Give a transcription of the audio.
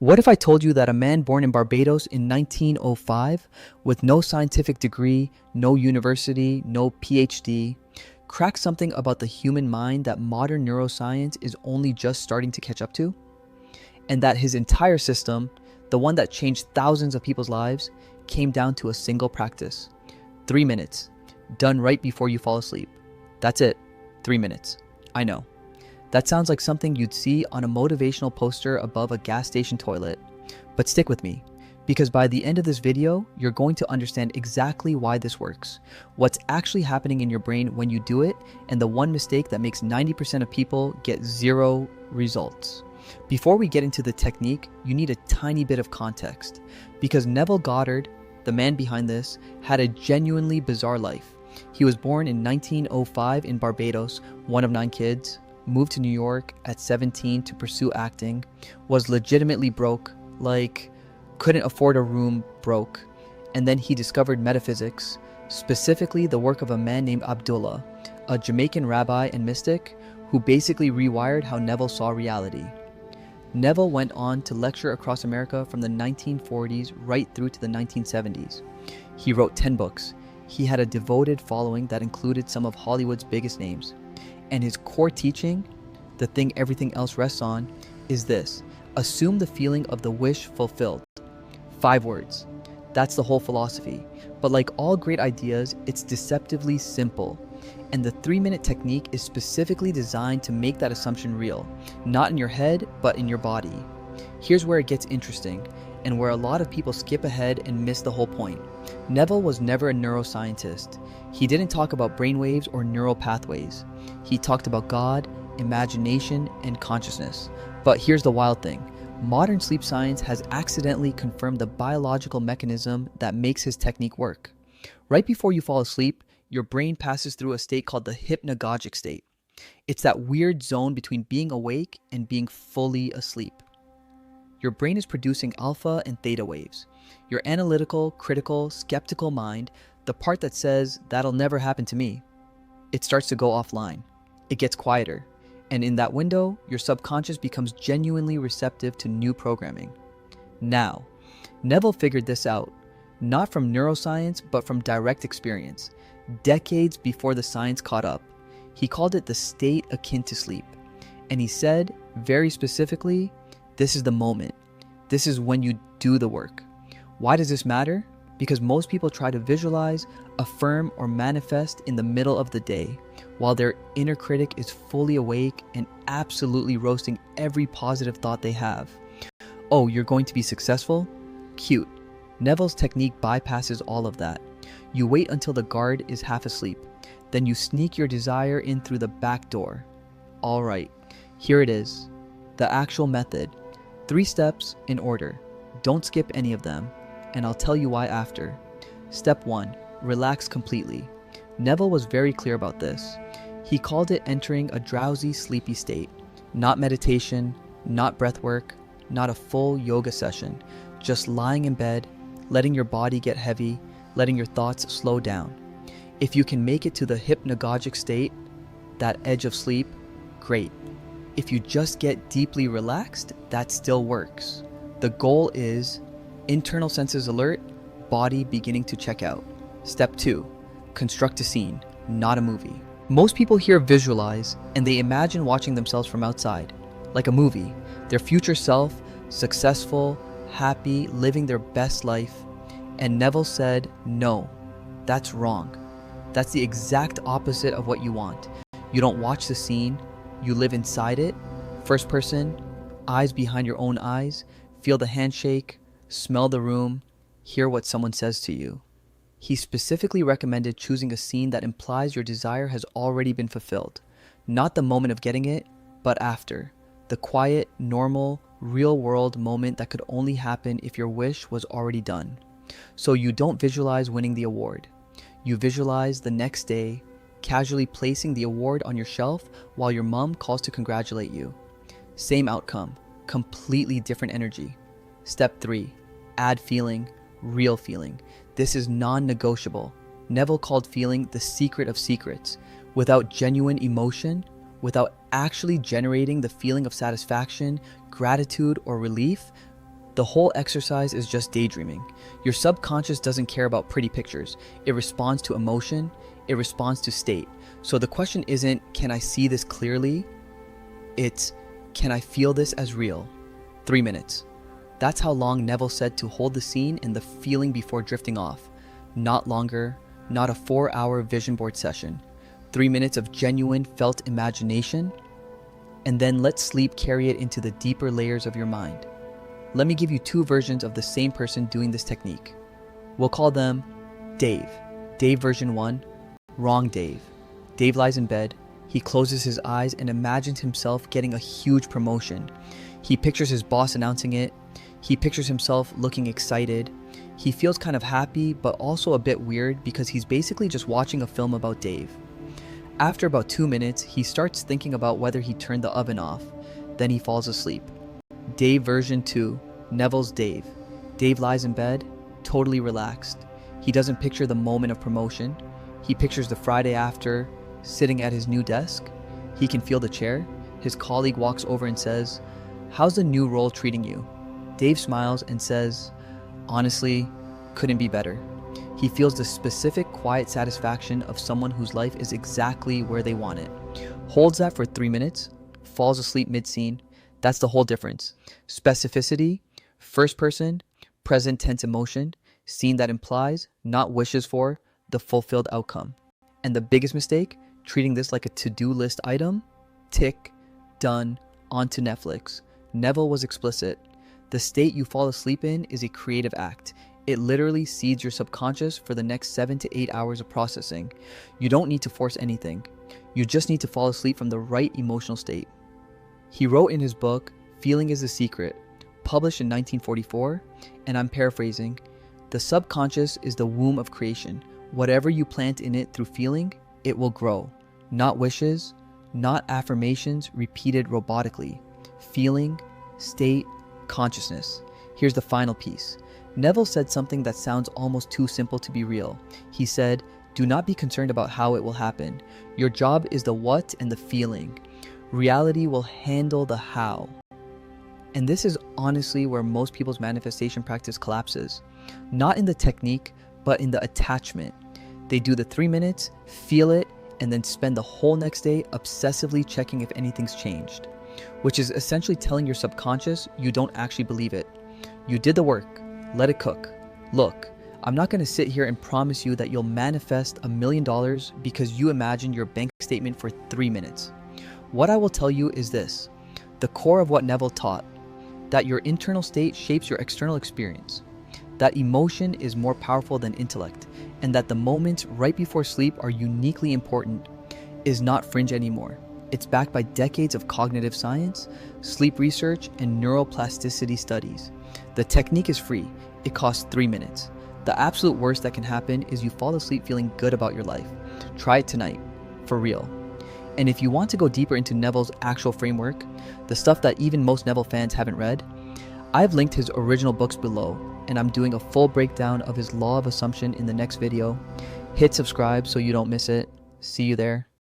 What if I told you that a man born in Barbados in 1905, with no scientific degree, no university, no PhD, cracked something about the human mind that modern neuroscience is only just starting to catch up to? And that his entire system, the one that changed thousands of people's lives, came down to a single practice. 3 minutes, done right before you fall asleep. That's it, 3 minutes. I know. That sounds like something you'd see on a motivational poster above a gas station toilet. But stick with me, because by the end of this video, you're going to understand exactly why this works, what's actually happening in your brain when you do it, and the one mistake that makes 90% of people get zero results. Before we get into the technique, you need a tiny bit of context, because Neville Goddard, the man behind this, had a genuinely bizarre life. He was born in 1905 in Barbados, one of 9 kids, moved to New York at 17 to pursue acting, was legitimately broke, like couldn't afford a room broke, and then he discovered metaphysics, specifically the work of a man named Abdullah, a Jamaican rabbi and mystic who basically rewired how Neville saw reality. Neville went on to lecture across America from the 1940s right through to the 1970s. He wrote 10 books. He had a devoted following that included some of Hollywood's biggest names. And his core teaching, the thing everything else rests on, is this: assume the feeling of the wish fulfilled. 5 words. That's the whole philosophy. But like all great ideas, it's deceptively simple. And the 3-minute technique is specifically designed to make that assumption real, not in your head, but in your body. Here's where it gets interesting, and where a lot of people skip ahead and miss the whole point. Neville was never a neuroscientist. He didn't talk about brainwaves or neural pathways. He talked about God, imagination, and consciousness. But here's the wild thing. Modern sleep science has accidentally confirmed the biological mechanism that makes his technique work. Right before you fall asleep, your brain passes through a state called the hypnagogic state. It's that weird zone between being awake and being fully asleep. Your brain is producing alpha and theta waves. Your analytical, critical, skeptical mind, the part that says, "That'll never happen to me," it starts to go offline. It gets quieter. And in that window, your subconscious becomes genuinely receptive to new programming. Now, Neville figured this out, not from neuroscience, but from direct experience, decades before the science caught up. He called it the state akin to sleep. And he said, very specifically, this is the moment. This is when you do the work. Why does this matter? Because most people try to visualize, affirm, or manifest in the middle of the day, while their inner critic is fully awake and absolutely roasting every positive thought they have. Oh, you're going to be successful? Cute. Neville's technique bypasses all of that. You wait until the guard is half asleep. Then you sneak your desire in through the back door. All right, here it is. The actual method. 3 steps in order. Don't skip any of them, and I'll tell you why after. Step 1. Relax completely. Neville was very clear about this. He called it entering a drowsy, sleepy state. Not meditation, not breath work, not a full yoga session. Just lying in bed, letting your body get heavy, letting your thoughts slow down. If you can make it to the hypnagogic state, that edge of sleep, great. If you just get deeply relaxed, that still works. The goal is internal senses alert, body beginning to check out. Step 2. Construct a scene, not a movie. Most people hear visualize, and they imagine watching themselves from outside, like a movie. Their future self, successful, happy, living their best life. And Neville said, no, that's wrong. That's the exact opposite of what you want. You don't watch the scene, you live inside it. First person, eyes behind your own eyes, feel the handshake, smell the room, hear what someone says to you. He specifically recommended choosing a scene that implies your desire has already been fulfilled. Not the moment of getting it, but after. The quiet, normal, real-world moment that could only happen if your wish was already done. So you don't visualize winning the award. You visualize the next day, casually placing the award on your shelf while your mom calls to congratulate you. Same outcome, completely different energy. Step 3. Add feeling, real feeling. This is non-negotiable. Neville called feeling the secret of secrets. Without genuine emotion, without actually generating the feeling of satisfaction, gratitude, or relief, The whole exercise is just daydreaming. Your subconscious doesn't care about pretty pictures. It responds to emotion, it responds to state. So the question isn't, can I see this clearly? It's, can I feel this as real? 3 minutes. That's how long Neville said to hold the scene and the feeling before drifting off. Not longer, not a 4-hour vision board session. 3 minutes of genuine felt imagination, and then let sleep carry it into the deeper layers of your mind. Let me give you 2 versions of the same person doing this technique. We'll call them Dave. Dave version 1, wrong Dave. Dave lies in bed, he closes his eyes and imagines himself getting a huge promotion. He pictures his boss announcing it, he pictures himself looking excited. He feels kind of happy, but also a bit weird because he's basically just watching a film about Dave. After about 2 minutes, he starts thinking about whether he turned the oven off. Then he falls asleep. Dave version 2, Neville's Dave. Dave lies in bed, totally relaxed. He doesn't picture the moment of promotion. He pictures the Friday after, sitting at his new desk. He can feel the chair. His colleague walks over and says, "How's the new role treating you?" Dave smiles and says, "Honestly, couldn't be better." He feels the specific quiet satisfaction of someone whose life is exactly where they want it. Holds that for 3 minutes, falls asleep mid-scene. That's the whole difference. Specificity, first person, present tense emotion, scene that implies, not wishes for, the fulfilled outcome. And the biggest mistake, treating this like a to-do list item, tick, done, on to Netflix. Neville was explicit. The state you fall asleep in is a creative act. It literally seeds your subconscious for the next 7 to 8 hours of processing. You don't need to force anything. You just need to fall asleep from the right emotional state. He wrote in his book, Feeling is the Secret, published in 1944, and I'm paraphrasing, "The subconscious is the womb of creation. Whatever you plant in it through feeling, it will grow. Not wishes, not affirmations repeated robotically. Feeling, state, consciousness." Here's the final piece. Neville said something that sounds almost too simple to be real. He said, "Do not be concerned about how it will happen. Your job is the what and the feeling. Reality will handle the how." And this is honestly where most people's manifestation practice collapses. Not in the technique, but in the attachment. They do the 3 minutes, feel it, and then spend the whole next day obsessively checking if anything's changed, which is essentially telling your subconscious you don't actually believe it. You did the work, let it cook. Look, I'm not going to sit here and promise you that you'll manifest $1 million because you imagine your bank statement for 3 minutes. What I will tell you is this, the core of what Neville taught, that your internal state shapes your external experience, that emotion is more powerful than intellect, and that the moments right before sleep are uniquely important, is not fringe anymore. It's backed by decades of cognitive science, sleep research, and neuroplasticity studies. The technique is free. It costs 3 minutes. The absolute worst that can happen is you fall asleep feeling good about your life. Try it tonight, for real. And if you want to go deeper into Neville's actual framework, the stuff that even most Neville fans haven't read, I've linked his original books below, and I'm doing a full breakdown of his law of assumption in the next video. Hit subscribe so you don't miss it. See you there.